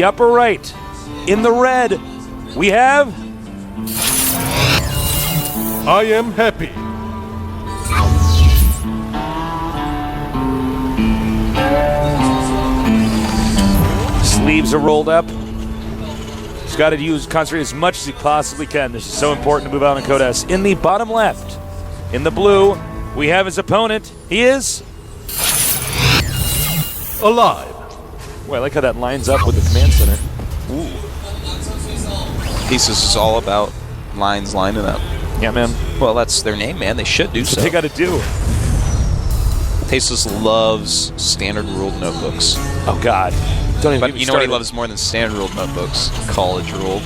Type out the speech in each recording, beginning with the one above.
the upper right, in the red, we have... I am happy. Sleeves are rolled up. He's got to concentrate as much as he possibly can. This is so important to move out on Code S. In the bottom left, in the blue, we have his opponent. He is... Alive. Boy, I like how that lines up with the command center. Ooh. Pieces is all about lines lining up. Yeah, man. Well, that's their name, man. They should do That's so. what they got to do. Tasteless loves standard ruled notebooks. Oh, God. Don't even But get me you know what he started. loves more than standard ruled notebooks? College ruled.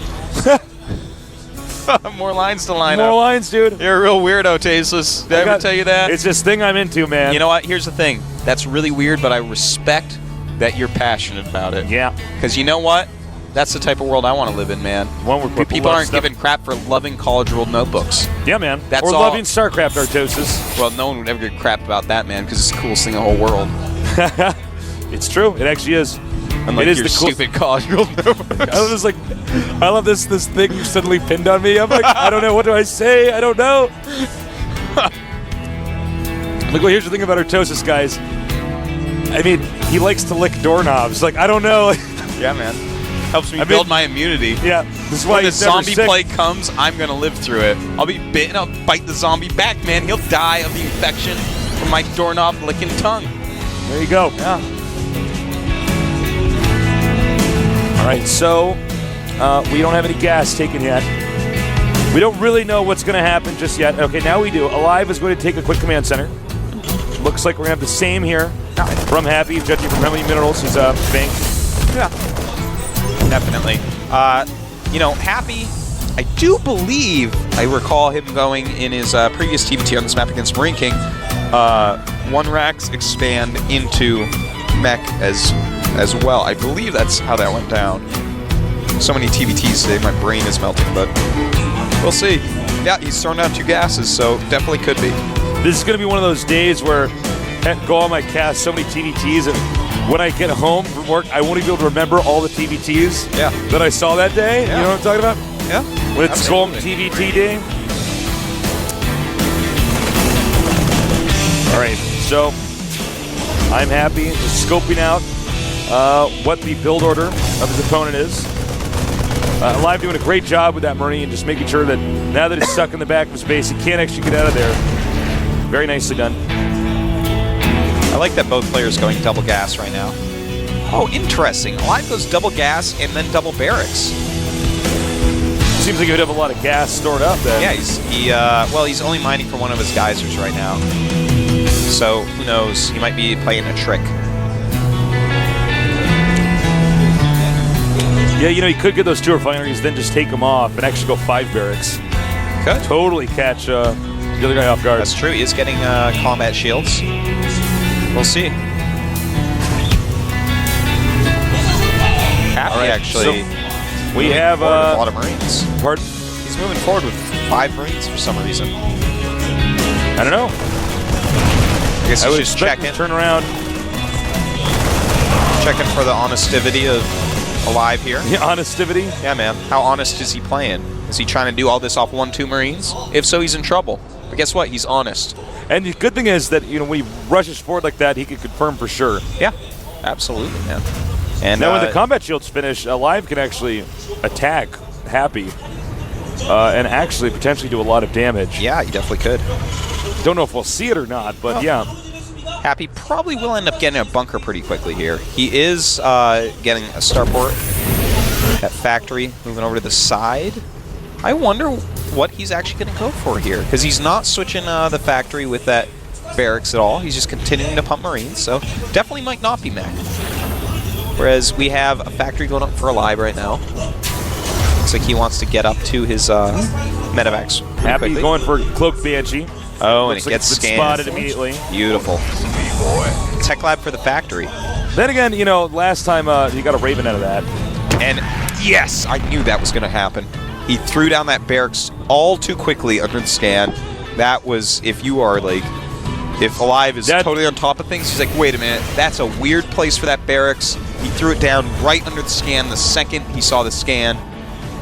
More lines to line up. More lines, dude. You're a real weirdo, Tasteless. Did I ever tell you that? It's this thing I'm into, man. You know what? Here's the thing. That's really weird, but I respect that you're passionate about it. Yeah. Because you know what? That's the type of world I want to live in, man. One where people aren't giving crap for loving college-ruled notebooks. Yeah, man. That's or all. loving StarCraft Artosis. Well, no one would ever give crap about that, man, because it's the coolest thing in the whole world. It's true. It actually is. Unlike it is your the stupid college-ruled notebooks. I was just like, I love this thing suddenly pinned on me. I'm like, I don't know. What do I say? I don't know. Look, well, here's the thing about Artosis, guys. I mean, he likes to lick doorknobs. Like, I don't know. Yeah, man. Helps me build my immunity. Yeah, this is why when the he's never zombie sick. plague comes, I'm going to live through it. I'll be bitten, I'll bite the zombie back, man. He'll die of the infection from my doorknob licking tongue. There you go. Yeah. All right, so we don't have any gas taken yet. We don't really know what's going to happen just yet. Okay, now we do. Alive is going to take a quick command center. Looks like we're going to have the same here from Happy, judging from how many minerals he's bank. Yeah. Definitely. You know, Happy, I do believe I recall him going in his previous TBT on this map against Marine King. One racks expand into mech as well. I believe that's how that went down. So many TBTs today, my brain is melting, but we'll see. Yeah, he's thrown out 2 gases, so definitely could be. This is going to be one of those days where I go on my cast so many TBTs, and when I get home from work, I won't even be able to remember all the TBTs that I saw that day. Yeah. You know what I'm talking about? Yeah. When it's GOMTV day. All right, so I'm happy just scoping out what the build order of his opponent is. Alive doing a great job with that Marine, just making sure that now that it's stuck in the back of his base, he can't actually get out of there. Very nicely done. I like that both players going double gas right now. Oh, interesting. Alive goes double gas and then double barracks. Seems like he would have a lot of gas stored up then. Yeah, well, he's only mining for one of his geysers right now. So, who knows? He might be playing a trick. Yeah, you know, he could get those 2 refineries, then just take them off and actually go 5 barracks. Could. Totally catch the other guy off guard. That's true. He is getting combat shields. We'll see. Happy, right, actually. So we have a lot of Marines. Pardon? He's moving forward with 5 Marines for some reason. I don't know. I guess he's just checking. Turn around. Checking for the honestivity of Alive here. Yeah, honestivity. Yeah, man. How honest is he playing? Is he trying to do all this off 1-2 Marines? If so, he's in trouble. But guess what? He's honest. And the good thing is that, you know, when he rushes forward like that, he can confirm for sure. Yeah, absolutely, man. And now when the combat shields finish, Alive can actually attack Happy and actually potentially do a lot of damage. Yeah, he definitely could. Don't know if we'll see it or not, but yeah. Happy probably will end up getting a bunker pretty quickly here. He is getting a starport at factory, moving over to the side. I wonder what he's actually going to go for here, because he's not switching the factory with that barracks at all. He's just continuing to pump Marines, so definitely might not be mech. Whereas we have a factory going up for Alive right now. Looks like he wants to get up to his medevacs. Happy quickly. Going for Cloaked Banshee. Oh, Looks and it like gets it's been scanned. spotted immediately. Beautiful. Tech lab for the factory. Then again, you know, last time you got a Raven out of that. And yes, I knew that was going to happen. He threw down that barracks all too quickly under the scan. That was, if you are like, if Alive is totally on top of things, he's like, wait a minute, that's a weird place for that barracks. He threw it down right under the scan the second he saw the scan,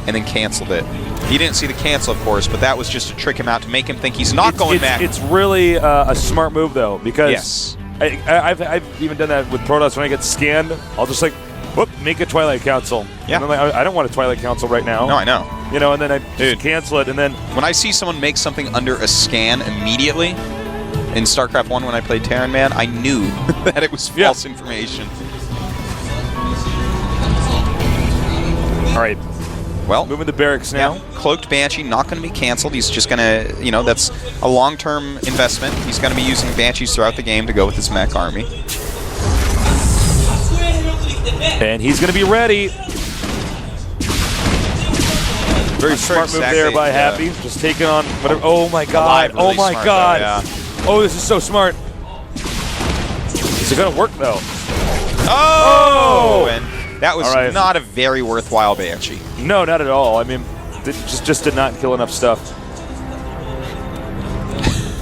and then canceled it. He didn't see the cancel, of course, but that was just to trick him out, to make him think he's not going back. It's really a smart move, though, because yes. I've even done that with Protoss. When I get scanned, I'll just like, whoop, make a Twilight Council. Yeah. And I'm like, I don't want a Twilight Council right now. No, I know. You know, and then I just cancel it, and then when I see someone make something under a scan immediately in StarCraft 1 when I played Terran Man, I knew that it was false information. All right. Well, moving to barracks now. Cloaked Banshee not going to be canceled. He's just going to, you know, that's a long-term investment. He's going to be using Banshees throughout the game to go with his mech army. And he's going to be ready. Very smart move there by Happy. Just taking on whatever. Oh my god. Really oh my smart, god. Though, yeah. Oh, this is so smart. Is it going to work, though? Oh! And that was not a very worthwhile Banshee. No, not at all. I mean, it just did not kill enough stuff.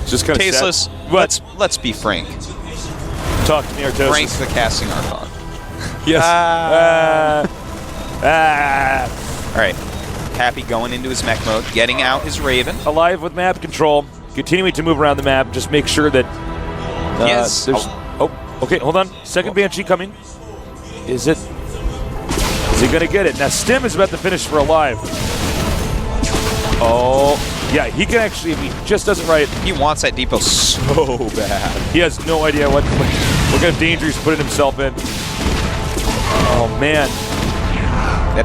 Just kind of tasteless. Let's be frank. Talk to me, Artosis. Frank the casting Archon. Yes. All right. Happy going into his mech mode, getting out his Raven. Alive with map control, continuing to move around the map. Just make sure that yes. There's. Oh, okay. Hold on. Second Banshee coming. Is he going to get it? Now, Stim is about to finish for Alive. Oh, yeah, he can actually, if he just does it right. He wants that depot so bad. He has no idea what kind of danger he's putting himself in. Oh, man.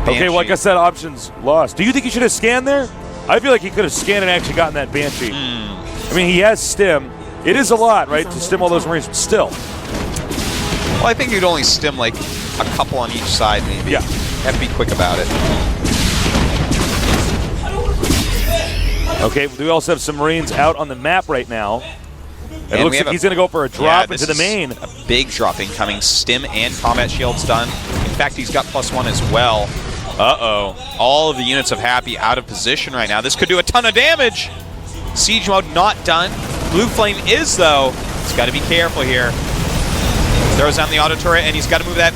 Okay, well, like I said, options lost. Do you think he should have scanned there? I feel like he could have scanned and actually gotten that Banshee. I mean, he has Stim. It is a lot, right, to stim all those Marines, but still. Well, I think you'd only stim like a couple on each side, maybe. Yeah. Have to be quick about it. Okay, we also have some Marines out on the map right now. It looks like he's going to go for a drop into the main. A big drop incoming. Stim and combat shields done. In fact, he's got +1 as well. Uh-oh. All of the units of Happy out of position right now. This could do a ton of damage. Siege mode not done. Blue Flame is, though. He's got to be careful here. Throws down the auto turret, and he's got to move that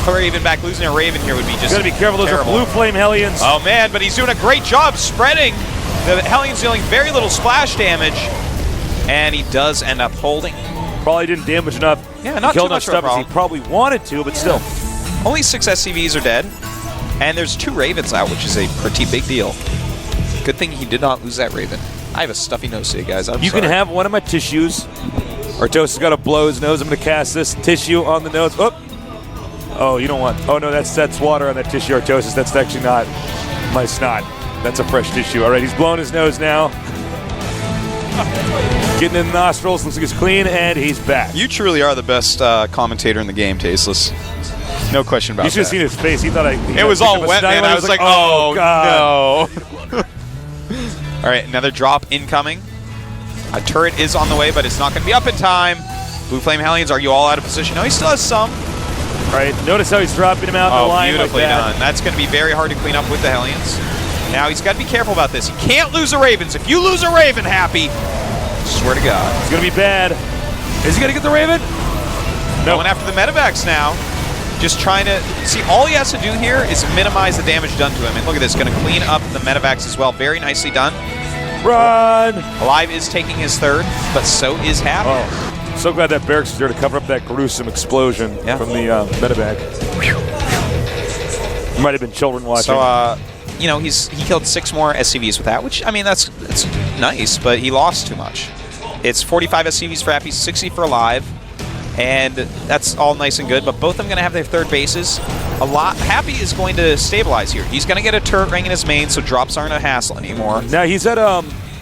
Raven back. Losing a Raven here would be just got to be careful. terrible. Those are Blue Flame Hellions. Oh, man, but he's doing a great job spreading. The Hellions dealing very little splash damage, and he does end up holding. Probably didn't damage enough. Yeah, not too much stuff as he probably wanted to, but still. Only 6 SCVs are dead, and there's 2 Ravens out, which is a pretty big deal. Good thing he did not lose that Raven. I have a stuffy nose today, guys. I'm sorry. Can have one of my tissues. Artosis got to blow his nose. I'm going to cast this tissue on the nose. Oh, you don't want. Oh, no, that's water on that tissue, Artosis. That's actually not my snot. That's a fresh tissue. All right, he's blowing his nose now. Getting in the nostrils. Looks like he's clean, and he's back. You truly are the best commentator in the game, Tasteless. No question about that. You should have seen his face. He thought it was all wet, man. I was like, oh, God. No. All right, another drop incoming. A turret is on the way, but it's not going to be up in time. Blue Flame Hellions, are you all out of position? No, he still has some. All right, notice how he's dropping him out in the line beautifully like that. done. That's going to be very hard to clean up with the Hellions. Now he's got to be careful about this. He can't lose a Ravens. If you lose a Raven, Happy, swear to God. It's going to be bad. Is he going to get the Raven? No. Going after the medevacs now. Just trying to see, all he has to do here is minimize the damage done to him. And look at this, going to clean up the medevacs as well. Very nicely done. Run! Alive is taking his third, but so is Happy. Oh, so glad that barracks is there to cover up that gruesome explosion from the medevac. Might have been children watching. So, you know, he killed 6 more SCVs with that, which, I mean, that's nice, but he lost too much. It's 45 SCVs for Happy, 60 for Alive. And that's all nice and good, but both of them going to have their third bases. Happy is going to stabilize here. He's going to get a turret ring in his main, so drops aren't a hassle anymore. Now he's at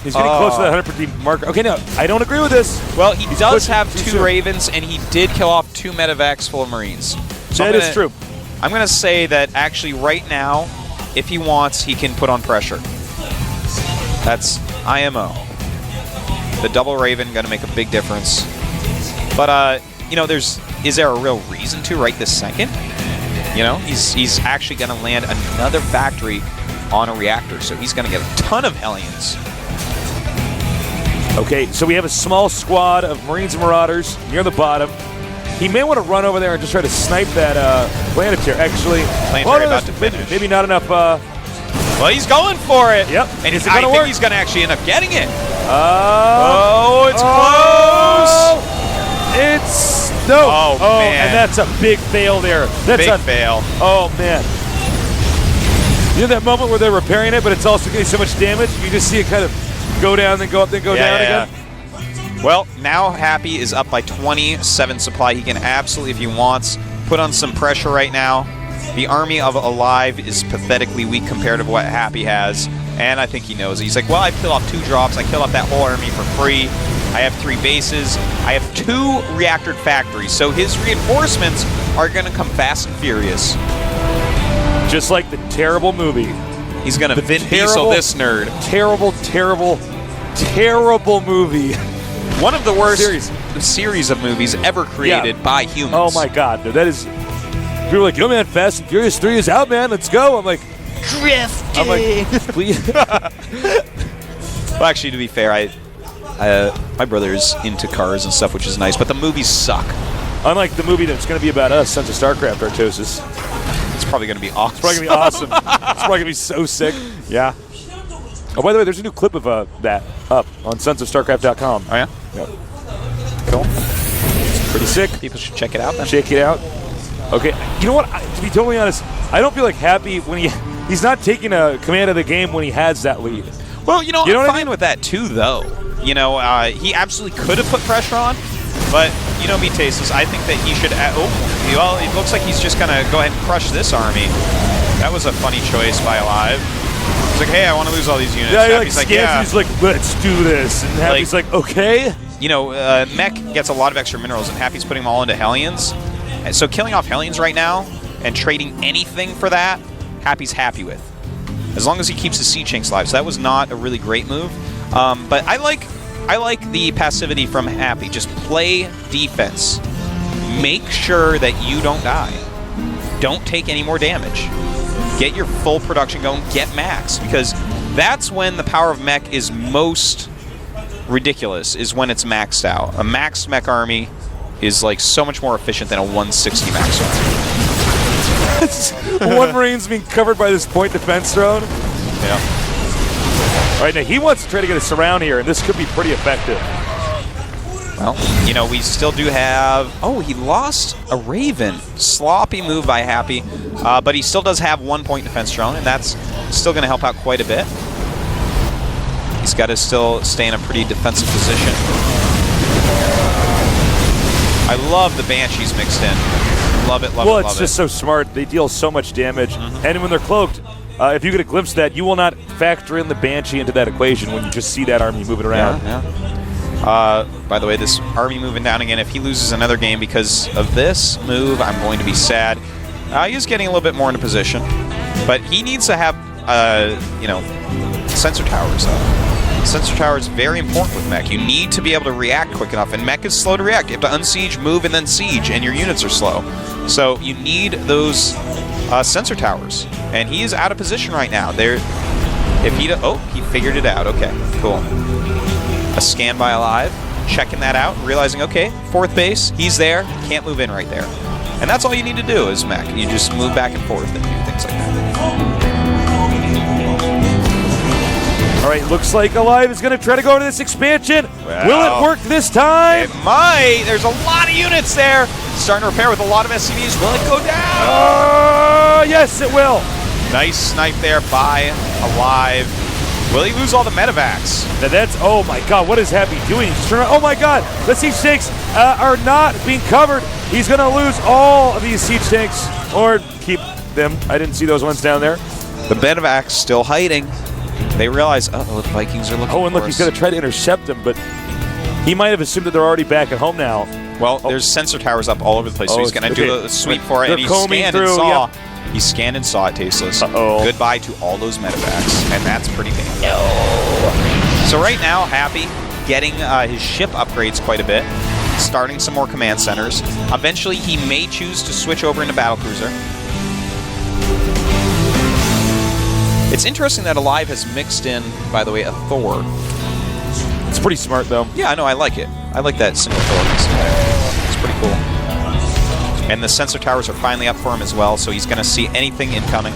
he's getting close to that 150 mark. Okay, no, I don't agree with this. Well, he does have 2 Ravens, and he did kill off 2 medevacs full of Marines. So that is true. I'm going to say that actually right now, if he wants, he can put on pressure. That's IMO. The double Raven going to make a big difference. But you know, is there a real reason to right this second? You know, he's actually going to land another factory on a reactor, so he's going to get a ton of Hellions. Okay, so we have a small squad of Marines and Marauders near the bottom. He may want to run over there and just try to snipe that Planetary. Actually, Planetary about to finish. Maybe not enough. Well, he's going for it. Yep. And Is it I gonna think work? he's going to actually end up getting it. Oh, it's close. It's no. Oh, man. And that's a big fail there. That's Big fail. Oh man. You know that moment where they're repairing it, but it's also getting so much damage. You just see it kind of go down, then go up, then go down again. Well, now Happy is up by 27 supply. He can absolutely, if he wants, put on some pressure right now. The army of Alive is pathetically weak compared to what Happy has, and I think he knows it. He's like, well, I kill off 2 drops. I kill off that whole army for free. I have 3 bases. I have 2 reactored factories, so his reinforcements are going to come fast and furious. Just like the terrible movie. He's going to Vin Diesel this nerd. Terrible, terrible, terrible movie. One of the worst series of movies ever created by humans. Oh my God, dude, that is. People are like, yo man, Fast and Furious 3 is out, man. Let's go. I'm like, drifting. I'm like, please. Well, actually, to be fair, my brother's into cars and stuff, which is nice, but the movies suck. Unlike the movie that's going to be about us, Sons of StarCraft, Artosis. It's probably going to be awesome. It's probably going to be awesome. It's probably going to be so sick. Yeah. Oh, by the way, there's a new clip of that up on sonsofstarcraft.com. Oh, yeah? Yep. Cool. It's pretty sick. People should check it out then. Check it out. Okay. You know what? To be totally honest, I don't feel like Happy when he's not taking a command of the game when he has that lead. Well, you know what I'm I fine mean? with that too, though. You know, he absolutely could have put pressure on, but you know me, Tasteless. I think that he should. Well, it looks like he's just gonna go ahead and crush this army. That was a funny choice by Alive. He's like, hey, I want to lose all these units. Yeah, he Happy's like, yeah. He's like, let's do this. And Happy's like, okay. You know, Mech gets a lot of extra minerals, and Happy's putting them all into Hellions. And so killing off Hellions right now and trading anything for that, Happy's happy with. As long as he keeps his Sea Chinks alive. So that was not a really great move. But I like the passivity from Happy. Just play defense. Make sure that you don't die. Don't take any more damage. Get your full production going. Get max. Because that's when the power of Mech is most ridiculous, is when it's maxed out. A maxed Mech army is like so much more efficient than a 160 max army. One Marine's being covered by this point defense drone. Yeah. All right, now he wants to try to get a surround here, and this could be pretty effective. Well, you know, we still do have... Oh, he lost a Raven. Sloppy move by Happy. But he still does have 1 point defense drone, and that's still going to help out quite a bit. He's got to still stay in a pretty defensive position. I love the Banshees mixed in. Love it, love it, love it. Well, it's just so smart. They deal so much damage. And when they're cloaked, if you get a glimpse of that, you will not factor in the Banshee into that equation when you just see that army moving around. Yeah. By the way, this army moving down again. If he loses another game because of this move, I'm going to be sad. He's getting a little bit more into position. But he needs to have, you know, sensor towers up. Sensor tower is very important with Mech. You need to be able to react quick enough, and Mech is slow to react. You have to unsiege, move, and then siege, and your units are slow. So you need those sensor towers, and he is out of position right now. He figured it out. Okay, cool. A scan by Alive, checking that out, realizing, okay, 4th base, he's there, can't move in right there. And that's all you need to do as Mech. You just move back and forth and do things like that. All right, looks like Alive is going to try to go into this expansion. Well, will it work this time? It might. There's a lot of units there. Starting to repair with a lot of SCVs. Will it go down? Yes, it will. Nice snipe there by Alive. Will he lose all the medevacs? Now that's, oh my God, what is Happy doing? He's turning around. Oh my God, the siege tanks are not being covered. He's going to lose all of these siege tanks, or keep them. I didn't see those ones down there. The medevacs still hiding. They realize, uh-oh, the Vikings are looking for us. Oh, and look, he's going to try to intercept them, but he might have assumed that they're already back at home now. Well, there's sensor towers up all over the place, so he's going to do a sweep for it, and he scanned and saw. Yep. He scanned and saw it, Tasteless. Goodbye to all those medevacs, and that's pretty bad. No. So right now, Happy getting his ship upgrades quite a bit, starting some more command centers. Eventually, he may choose to switch over into battlecruiser. It's interesting that Alive has mixed in, by the way, a Thor. It's pretty smart, though. Yeah, I know, I like it. I like that single Thor mixed in there. It's pretty cool. And the sensor towers are finally up for him as well, so he's going to see anything incoming.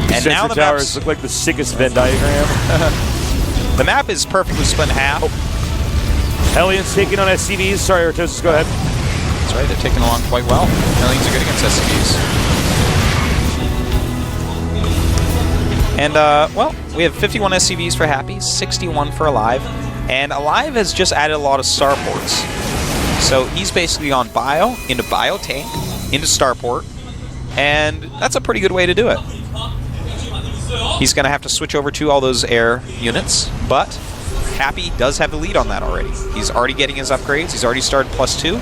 And Sensor now the towers look like the sickest Venn diagram. The map is perfectly split in half. Hellions taking on SCVs. Sorry, Artosis, go ahead. That's right, they're taking along quite well. Hellions are good against SCVs. And, well, we have 51 SCVs for Happy, 61 for Alive. And Alive has just added a lot of starports. So he's basically on Bio, into Bio Tank, into Starport. And that's a pretty good way to do it. He's going to have to switch over to all those air units, but Happy does have the lead on that already. He's already getting his upgrades. He's already started +2.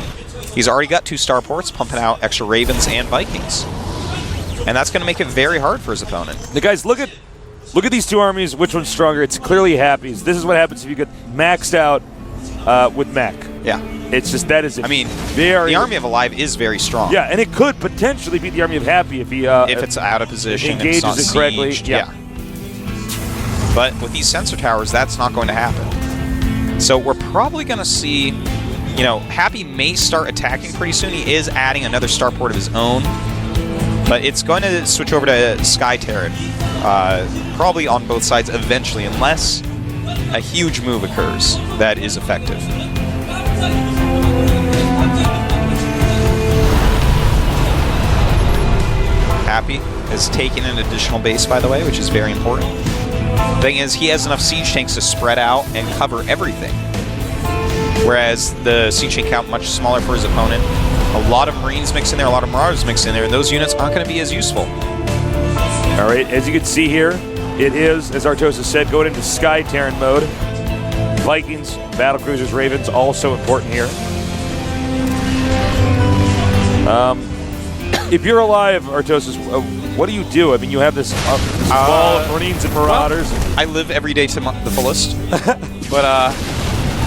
He's already got 2 starports, pumping out extra Ravens and Vikings. And that's going to make it very hard for his opponent. The guys, look at these two armies. Which one's stronger? It's clearly Happy's. This is what happens if you get maxed out with Mech. Yeah. It's just that is. I mean, the army of Alive is very strong. Yeah, and it could potentially beat the army of Happy if he if it's out of position, engages and it's it correctly. sieged. Yeah. But with these sensor towers, that's not going to happen. So we're probably going to see, you know, Happy may start attacking pretty soon. He is adding another starport of his own, but it's going to switch over to Sky Terran, probably on both sides eventually, unless a huge move occurs that is effective. Happy has taken an additional base, by the way, which is very important. Thing is, he has enough siege tanks to spread out and cover everything. Whereas the siege tank count much smaller for his opponent. A lot of Marines mix in there, a lot of Marauders mix in there, and those units aren't going to be as useful. All right, as you can see here, it is, as Artosis said, going into Sky Terran mode. Vikings, Battlecruisers, Ravens, also important here. If you're Alive, Artosis, what do you do? I mean, you have this ball of Marines and Marauders. Well, I live every day to the fullest. But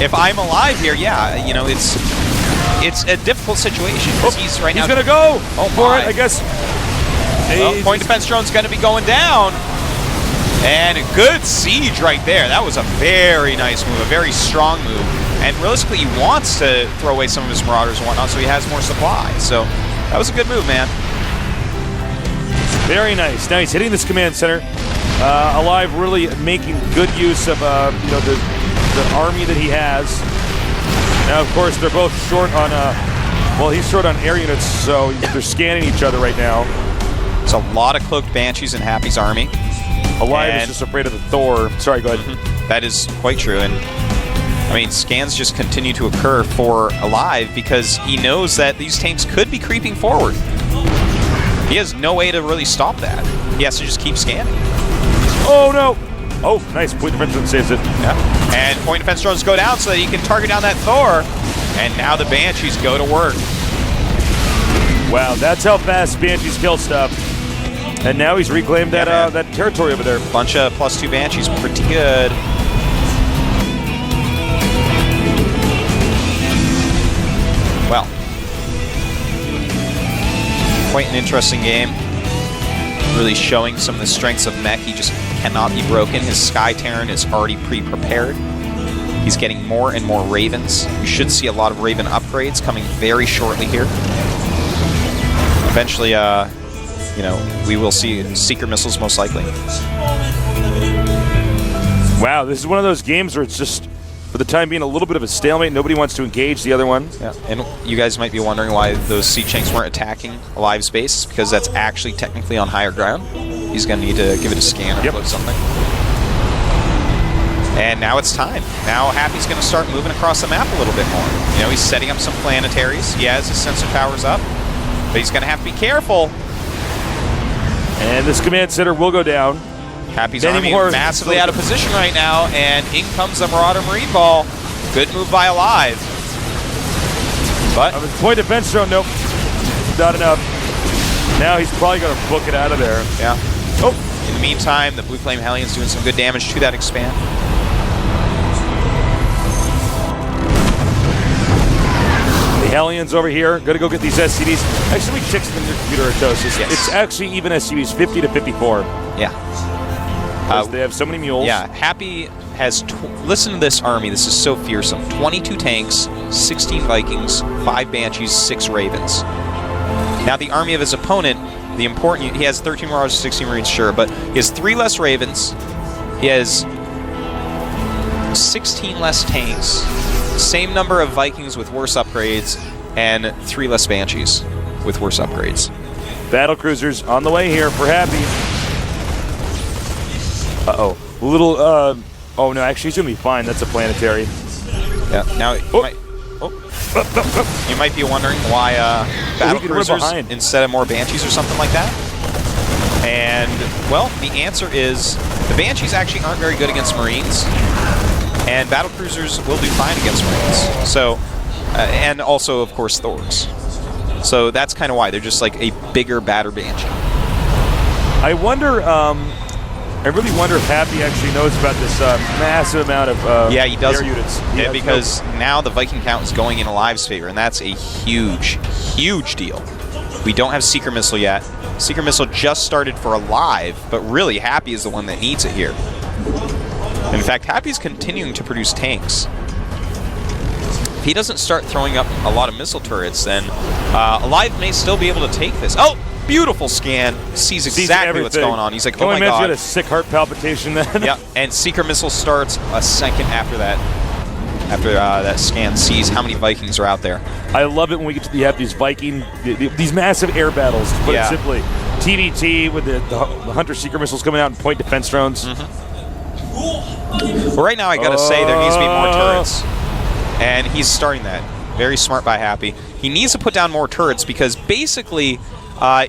if I'm Alive here, yeah, you know, it's a difficult situation. He's right now. He's going to go for it, I guess. Well, point defense drone's going to be going down. And a good siege right there. That was a very nice move, a very strong move. And realistically, he wants to throw away some of his Marauders and whatnot so he has more supply. So that was a good move, man. Very nice. Now he's hitting this command center. Alive really making good use of you know, the army that he has. Now, of course, they're both short on well, he's short on air units, so they're scanning each other right now. There's a lot of cloaked Banshees in Happy's army. Alive is just afraid of the Thor. Sorry, go ahead. That is quite true. And I mean, scans just continue to occur for Alive because he knows that these tanks could be creeping forward. He has no way to really stop that. He has to just keep scanning. Oh, no. Oh, nice. Point defense drone saves it. Yeah. And point defense drones go down so that he can target down that Thor. And now the Banshees go to work. Wow, that's how fast Banshees kill stuff. And now he's reclaimed that that territory over there. Bunch of +2 Banshees, pretty good. Well, quite an interesting game. Really showing some of the strengths of Mech. He just cannot be broken. His Sky Terran is already pre-prepared. He's getting more and more Ravens. You should see a lot of Raven upgrades coming very shortly here. Eventually, you know, we will see Seeker missiles most likely. Wow, this is one of those games where it's just, for the time being, a little bit of a stalemate. Nobody wants to engage the other one. Yeah, and you guys might be wondering why those siege tanks weren't attacking Alive's base, because that's actually technically on higher ground. He's going to need to give it a scan or float something. And now it's time. Now Happy's going to start moving across the map a little bit more. You know, he's setting up some planetaries. He has his sensor towers up, but he's going to have to be careful. And this command center will go down. Happy's army massively out of position right now, and in comes the Marauder Marine Ball. Good move by Alive. But point defense drone, nope. Not enough. Now he's probably going to book it out of there. Yeah. Oh. In the meantime, the Blue Flame Hellion's doing some good damage to that expand. The Hellions over here, gonna go get these SCVs. Actually, we checked in your computer, Artosis. Yes. It's actually even SCVs, 50 to 54. Yeah. They have so many mules. Yeah, Happy has, listen to this army, this is so fearsome. 22 tanks, 16 Vikings, 5 Banshees, 6 Ravens. Now the army of his opponent, he has 13 Marauders, 16 Marines, sure, but he has 3 less Ravens, he has 16 less tanks, same number of Vikings with worse upgrades, and 3 less Banshees with worse upgrades. Battle cruisers on the way here for Happy. Uh-oh. Little, oh no, actually he's going to be fine. That's a planetary. Yeah, now you might be wondering why battle cruisers instead of more Banshees or something like that. And, well, the answer is the Banshees actually aren't very good against Marines, and battle cruisers will do fine against Marines. So, and also, of course, Thors. So that's kind of why. They're just like a bigger, badder Banshee. I wonder, I really wonder if Happy actually knows about this massive amount of yeah, he does. air units. Yeah, because now the Viking count is going in Alive's favor, and that's a huge, huge deal. We don't have Seeker Missile yet. Seeker Missile just started for Alive, but really Happy is the one that needs it here. In fact, Happy's continuing to produce tanks. If he doesn't start throwing up a lot of missile turrets, then Alive may still be able to take this. Oh! Beautiful scan. Sees exactly what's going on. He's like, oh my god. Got a sick heart palpitation then. Yeah, and Seeker Missile starts a second after that. After that scan sees how many Vikings are out there. I love it when we get to have these these massive air battles, to put it simply. TVT with the Hunter Seeker Missiles coming out and point defense drones. Well, right now I gotta say there needs to be more turrets. And he's starting that. Very smart by Happy. He needs to put down more turrets because basically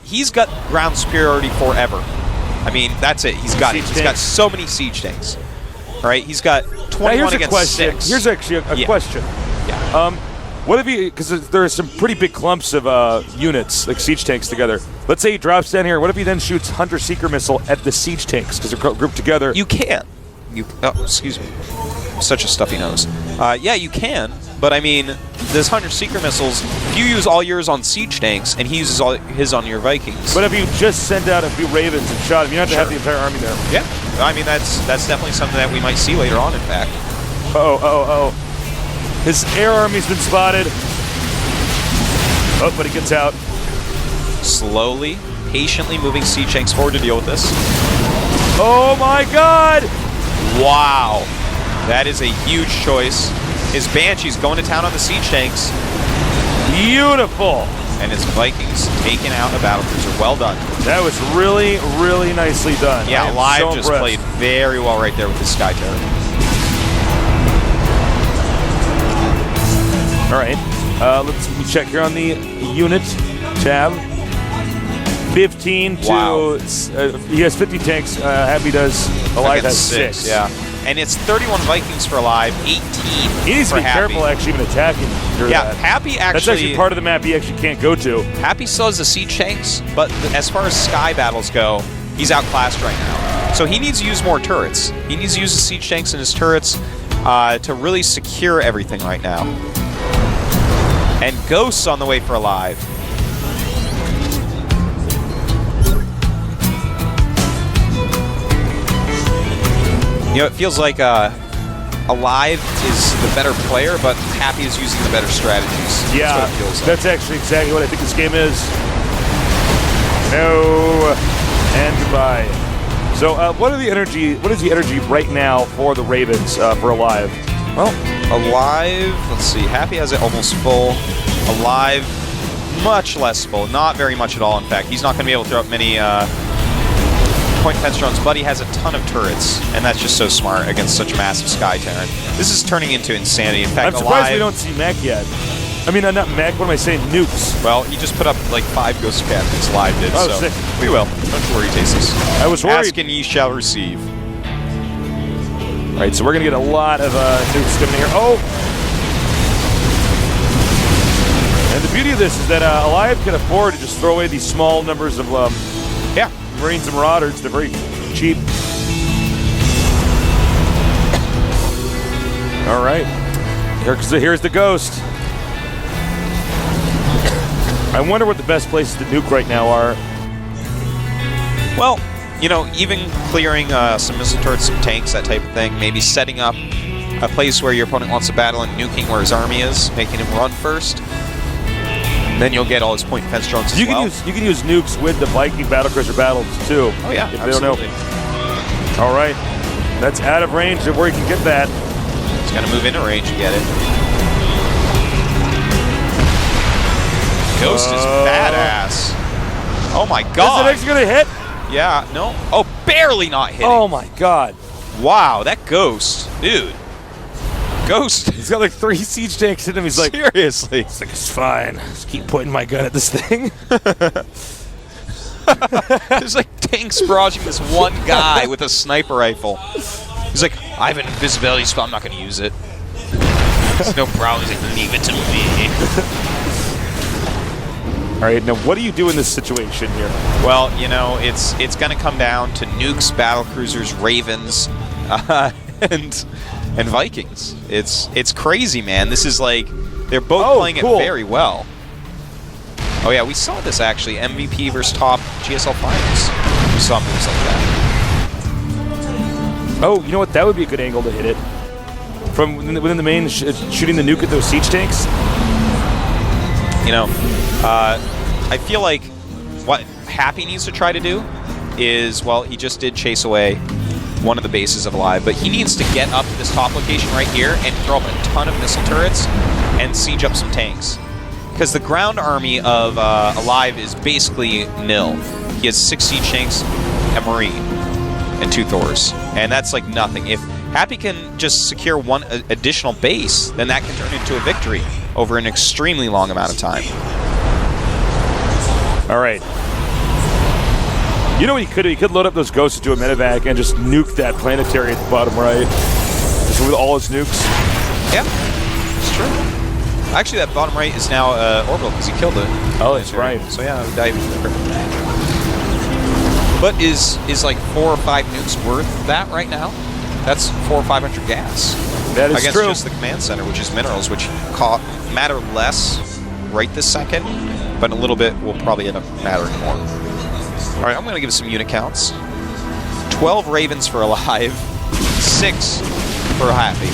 he's got ground superiority forever. I mean, that's it. He's got it. He's got so many siege tanks. All right, he's got 21 against 6. Here's actually a question. Yeah. What if he, because there are some pretty big clumps of units, like siege tanks together. Let's say he drops down here. What if he then shoots Hunter Seeker Missile at the siege tanks because they're grouped together? You can. Oh, excuse me. Such a stuffy nose. Yeah, you can. But I mean, this Hunter Seeker Missiles, if you use all yours on siege tanks and he uses all his on your Vikings. But if you just send out a few Ravens and shot him, you don't have to have the entire army there. Yeah. I mean, that's definitely something that we might see later on, in fact. His air army's been spotted. Oh, but he gets out. Slowly, patiently moving siege tanks forward to deal with this. Oh my god! Wow. That is a huge choice. His Banshee's going to town on the siege tanks. Beautiful! And his Vikings taking out a battlecruiser. Well done. That was really, really nicely done. Yeah, Live just played very well right there with the Sky Terror. All right, let's check here on the unit tab. 15 to, wow. He has 50 tanks, Happy does, Alive has 6. Yeah, and it's 31 Vikings for Alive, 18 He needs to be careful actually even attacking. Yeah, Happy actually... That's actually part of the map he actually can't go to. Happy still has the siege tanks, but as far as sky battles go, he's outclassed right now. So he needs to use more turrets. He needs to use the siege tanks and his turrets to really secure everything right now. And Ghosts on the way for Alive. You know, it feels like Alive is the better player, but Happy is using the better strategies. Yeah, that's what it feels like. That's actually exactly what I think this game is. No, and goodbye. So, what is the energy right now for the Ravens for Alive? Well, Alive, let's see, Happy has it almost full. Alive, much less full. Not very much at all, in fact. He's not going to be able to throw up many point defense drones, but he has a ton of turrets, and that's just so smart against such a massive Sky Terran. This is turning into insanity. In fact, I'm surprised we don't see mech yet. I mean, not mech, what am I saying? Nukes. Well, he just put up like 5 Ghost Captains, Live did, so sick. We will. Don't you worry, Tasis. I was worried. Ask and ye shall receive. All right, so we're going to get a lot of nukes coming in here. Oh! And the beauty of this is that Alive can afford to just throw away these small numbers of Marines and Marauders. They're very cheap. All right. Here's the Ghost. I wonder what the best places to nuke right now are. Well, you know, even clearing some missile turrets, some tanks, that type of thing. Maybe setting up a place where your opponent wants to battle and nuking where his army is, making him run first. Then you'll get all his point defense drones as well. You can use nukes with the Viking battlecruiser battles too. Oh yeah, if absolutely. They don't know. All right, that's out of range of where you can get that. He's got to move into range to get it. Ghost is badass. Oh my god. Is the next gonna hit? Yeah, no. Oh, barely not hitting. Oh my god. Wow, that Ghost. Dude. Ghost. He's got like 3 siege tanks in him. He's like, seriously. It's like, it's fine. Just keep pointing my gun at this thing. There's like tanks barraging this one guy with a sniper rifle. He's like, I have an invisibility spell. I'm not going to use it. There's no problem. He's like, leave it to me. All right, now what do you do in this situation here? Well, you know, it's going to come down to nukes, battlecruisers, ravens, and Vikings. It's crazy, man. This is like they're both playing cool. it very well. Oh yeah, we saw this actually. MVP versus top GSL finals. We saw moves like that. Oh, you know what? That would be a good angle to hit it from within the main, shooting the nuke at those siege tanks. You know, I feel like what Happy needs to try to do is, well, he just did chase away one of the bases of Alive, but he needs to get up to this top location right here and throw up a ton of missile turrets and siege up some tanks. Because the ground army of Alive is basically nil. He has 6 siege tanks, a Marine, and 2 Thors. And that's like nothing. If Happy can just secure one additional base, then that can turn into a victory over an extremely long amount of time. All right. You know what he could do? He could load up those ghosts into a medevac and just nuke that planetary at the bottom right. Just with all his nukes. Yeah, it's true. Actually, that bottom right is now orbital because he killed it. Oh, that's right. So yeah, it would die even quicker. But is like 4 or 5 nukes worth that right now? That's 400 or 500 gas. That is against true. Just the command center, which is minerals, which matter less right this second, but in a little bit will probably end up mattering more. All right, I'm going to give some unit counts. 12 Ravens for Alive, 6 for Happy.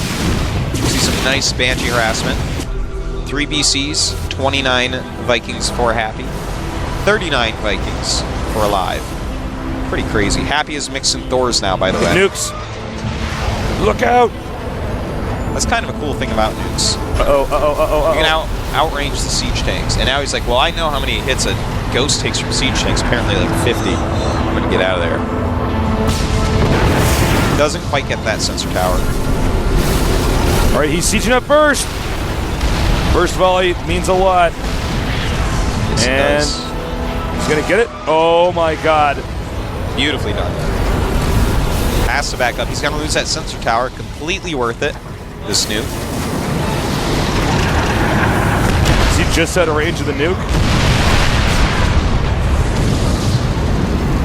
You see some nice Banshee harassment. 3 BCs, 29 Vikings for Happy, 39 Vikings for Alive. Pretty crazy. Happy is mixing Thors now, by the way. Nukes. Look out! That's kind of a cool thing about nukes. Uh-oh. You can outrange the siege tanks. And now he's like, well, I know how many hits a Ghost takes from siege tanks. Apparently like 50. I'm going to get out of there. Doesn't quite get that sensor tower. All right, he's sieging up first. First volley means a lot. Yes, and he's going to get it. Oh, my God. Beautifully done. Has to back up. He's going to lose that sensor tower. Completely worth it. This nuke. Is he just out of range of the nuke?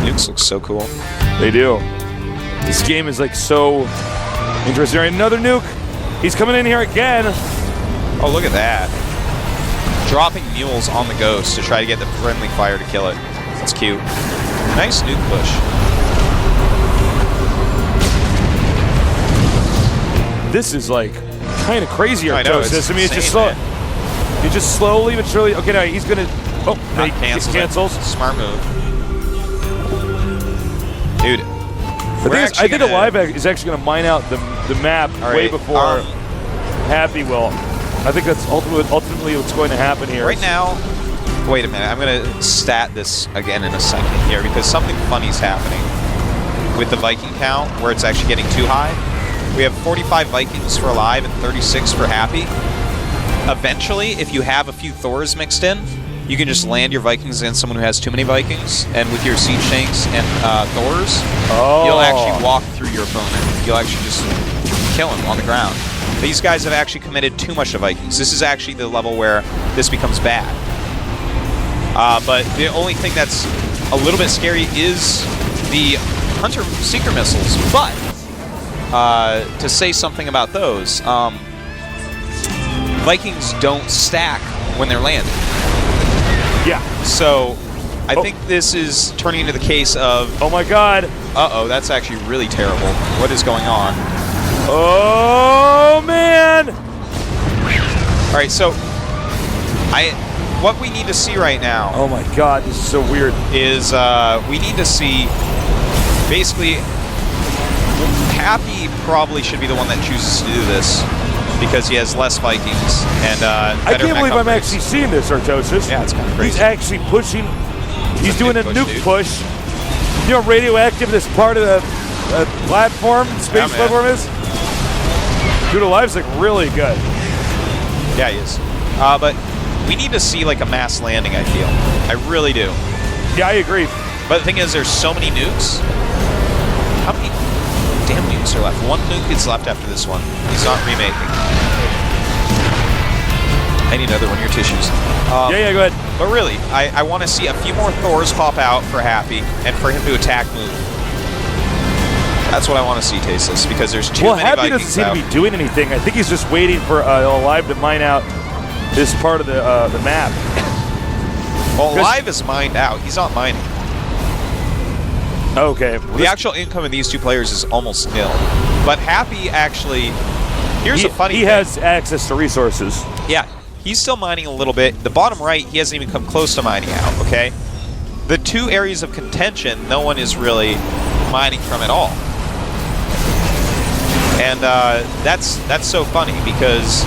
Nukes look so cool. They do. This game is like so interesting. All right, another nuke. He's coming in here again. Oh, look at that. Dropping mules on the Ghost to try to get the friendly fire to kill it. That's cute. Nice nuke push. This is like kind of crazy. I know, it's I mean, it's just insane, slow. You just slowly but surely. Okay, now he's gonna. Oh, no, he cancels. Smart move, dude. I think Alive is actually gonna mine out the map way before Happy will. I think that's ultimately what's going to happen here. Right now, wait a minute. I'm gonna stat this again in a second here because something funny's happening with the Viking count where it's actually getting too high. We have 45 Vikings for Alive and 36 for Happy. Eventually, if you have a few Thors mixed in, you can just land your Vikings against someone who has too many Vikings, and with your siege tanks and Thors, you'll actually walk through your opponent. You'll actually just kill him on the ground. These guys have actually committed too much to Vikings. This is actually the level where this becomes bad. But the only thing that's a little bit scary is the Hunter Seeker missiles, but to say something about those, Vikings don't stack when they're landing. Yeah. So I think this is turning into the case of... Oh my god. Uh-oh, that's actually really terrible. What is going on? Oh, man. All right, so what we need to see right now... Oh my god, this is so weird. ...is we need to see basically... Happy probably should be the one that chooses to do this because he has less Vikings and I can't believe I'm actually seeing this, Artosis. Yeah, it's kind of crazy. He's actually pushing. He's doing a nuke dude. push. You know, radioactive. This part of the platform, space platform is. Dude, Alive's like really good. Yeah, he is. But we need to see like a mass landing. I feel. I really do. Yeah, I agree. But the thing is, there's so many nukes. How many damn nukes are left? One nuke is left after this one. He's not remaking. I need another one of your tissues. Yeah, go ahead. But really, I want to see a few more Thors pop out for Happy and for him to attack move. That's what I want to see, Tasteless, because there's too many Happy Vikings doesn't seem out. to be doing anything. I think he's just waiting for Alive to mine out this part of the map. Well, Alive is mined out. He's not mining. Okay. Well, the actual income of these two players is almost nil. But Happy actually... Here's a funny thing. He has access to resources. Yeah. He's still mining a little bit. The bottom right, he hasn't even come close to mining out, okay? The two areas of contention, no one is really mining from at all. And that's so funny because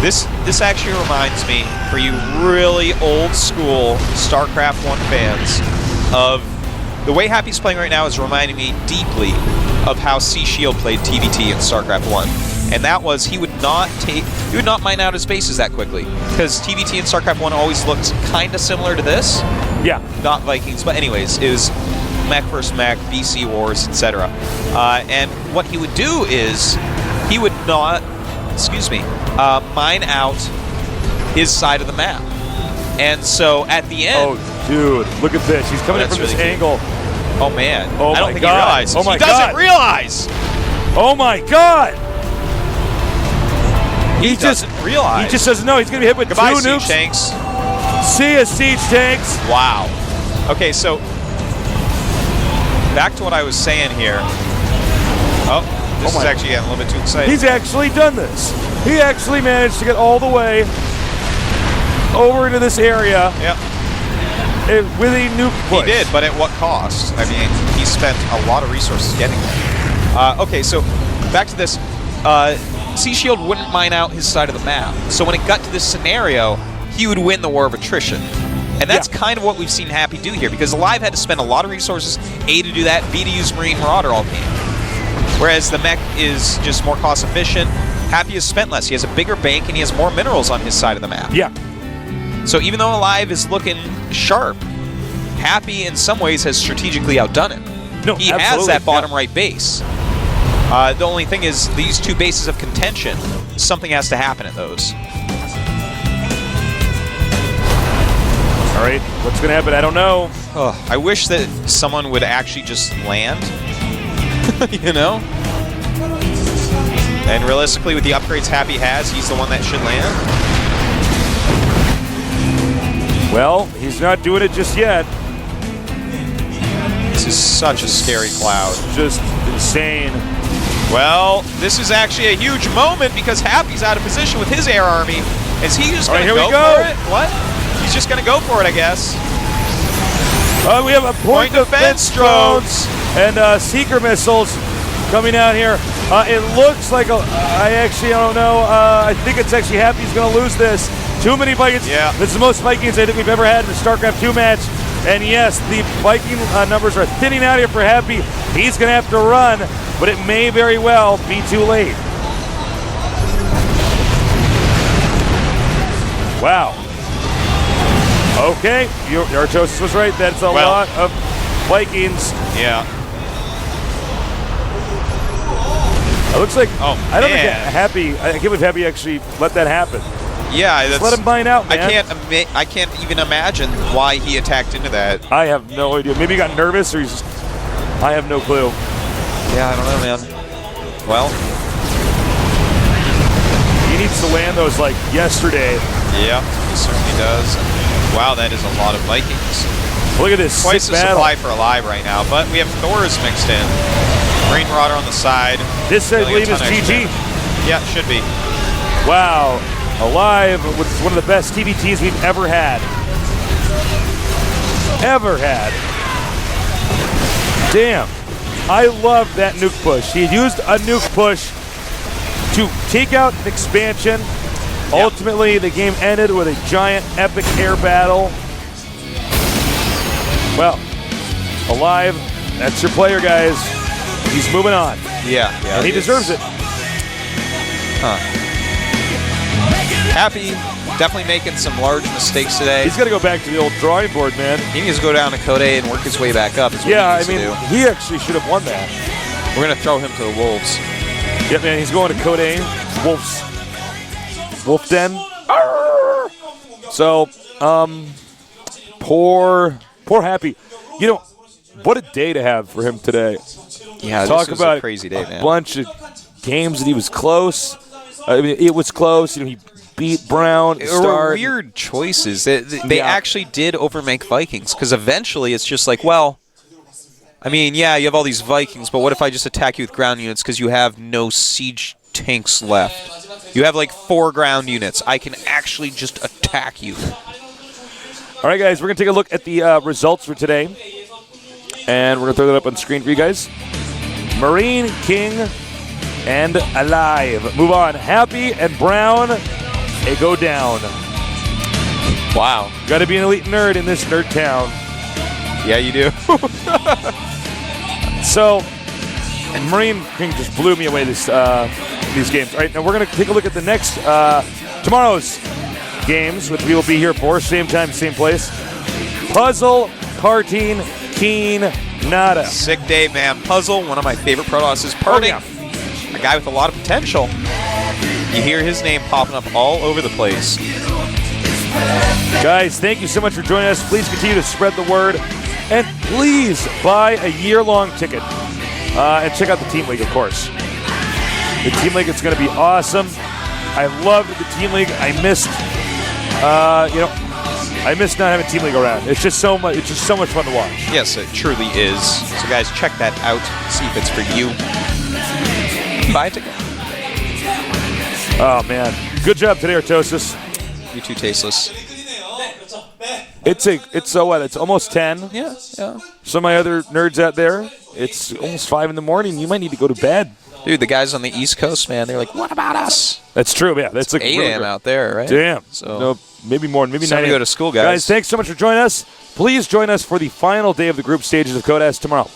this actually reminds me, for you really old school StarCraft 1 fans, of the way Happy's playing right now is reminding me deeply of how C Shield played TVT in StarCraft 1. And that was he would not mine out his bases that quickly. Because TVT and StarCraft 1 always looked kind of similar to this. Yeah. Not Vikings, but anyways, it was mech versus mech, BC wars, etc. And what he would do is he would not, mine out his side of the map. And so at the end... Oh, dude, look at this. He's coming in from really this angle. Oh, man. Oh, I don't my think God. he realizes. Oh, my he doesn't God. realize! Oh, my God! He doesn't realize. He just doesn't know. He's going to be hit with Goodbye, two siege nukes. tanks. See ya, siege tanks. Wow. Okay, so back to what I was saying here. Oh, this is actually getting a little bit too exciting. He's actually done this. He actually managed to get all the way over into this area. Yep. With a nuke push. He did, but at what cost? I mean, he spent a lot of resources getting there. Okay, so back to this. Sea Shield wouldn't mine out his side of the map. So when it got to this scenario, he would win the war of attrition. And that's kind of what we've seen Happy do here, because Alive had to spend a lot of resources, A, to do that, B, to use Marine Marauder all game. Whereas the mech is just more cost efficient. Happy has spent less. He has a bigger bank, and he has more minerals on his side of the map. Yeah. So even though Alive is looking sharp, Happy in some ways has strategically outdone him. No, he has that bottom right base. The only thing is, these two bases of contention, something has to happen at those. All right, what's going to happen? I don't know. I wish that someone would actually just land, you know? And realistically, with the upgrades Happy has, he's the one that should land. Well, he's not doing it just yet. This is such a scary cloud. Just insane. Well, this is actually a huge moment because Happy's out of position with his air army. Is he just going to go for it? What? He's just going to go for it, I guess. We have a point defense drones and seeker missiles coming out here. It looks like I don't know. I think it's actually Happy's going to lose this. Too many Vikings. Yeah. This is the most Vikings I think we've ever had in a StarCraft 2 match. And yes, the Viking numbers are thinning out here for Happy. He's going to have to run, but it may very well be too late. Wow. Okay, Artosis was right. That's a lot of Vikings. Yeah. It looks like I don't think Happy. I can't believe Happy actually let that happen. Yeah, just let him mine out, man. I can't even imagine why he attacked into that. I have no idea. Maybe he got nervous, or he's just. I have no clue. Yeah, I don't know, man. Well, he needs to land those like yesterday. Yeah, he certainly does. Wow, that is a lot of Vikings. Look at this. Twice sick the battle. supply for Alive right now, but we have Thor's mixed in. Rain Marauder on the side. This, I Dealing a believe, is ton of extra GG. damage. Yeah, it should be. Wow. Alive with one of the best TBTs we've ever had. Ever had. Damn. I love that nuke push. He used a nuke push to take out an expansion. Yep. Ultimately, the game ended with a giant epic air battle. Well, Alive, that's your player, guys. He's moving on. Yeah. And he deserves it. Happy, definitely making some large mistakes today. He's got to go back to the old drawing board, man. He needs to go down to Code A and work his way back up. Is what Yeah, he needs to do. he actually should have won that. We're going to throw him to the Wolves. Yep, man, he's going to Code A. Wolf Den. So, poor Happy. You know, what a day to have for him today. Yeah, Talk this was about a crazy day, man. A bunch of games that he was close. I mean, it was close. You know, he beat Brown. There were weird choices. They actually did overmake Vikings, because eventually it's just like, well, I mean, yeah, you have all these Vikings, but what if I just attack you with ground units because you have no siege tanks left? You have like 4 ground units. I can actually just attack you. All right, guys, we're going to take a look at the results for today. And we're going to throw that up on screen for you guys. Marine, King, and Alive. Move on. Happy and Brown, they go down. Wow. Got to be an elite nerd in this nerd town. Yeah, you do. So, and Marine King just blew me away these games. All right, now we're going to take a look at the next, tomorrow's games, which we will be here for. Same time, same place. Puzzle, Karting, Keen, Nada. Sick day, man. Puzzle, one of my favorite Protoss, is parting. Oh, A guy with a lot of potential. You hear his name popping up all over the place. Guys, thank you so much for joining us. Please continue to spread the word. And please buy a year-long ticket. And check out the Team League, of course. The Team League is going to be awesome. I loved the Team League. I missed, I missed not having Team League around. It's just so much. It's just so much fun to watch. Yes, it truly is. So, guys, check that out. See if it's for you. Buy a ticket. Oh man, good job today, Artosis. You too, Tasteless. It's almost 10. Yeah. Some of my other nerds out there, it's almost 5 in the morning. You might need to go to bed. Dude, the guys on the East Coast, man, they're like, what about us? That's true. Yeah, that's like 8 a.m. out there, right? Damn. So No, maybe more. Maybe 9 time to a.m. go to school, guys. Guys, thanks so much for joining us. Please join us for the final day of the group stages of Codex tomorrow.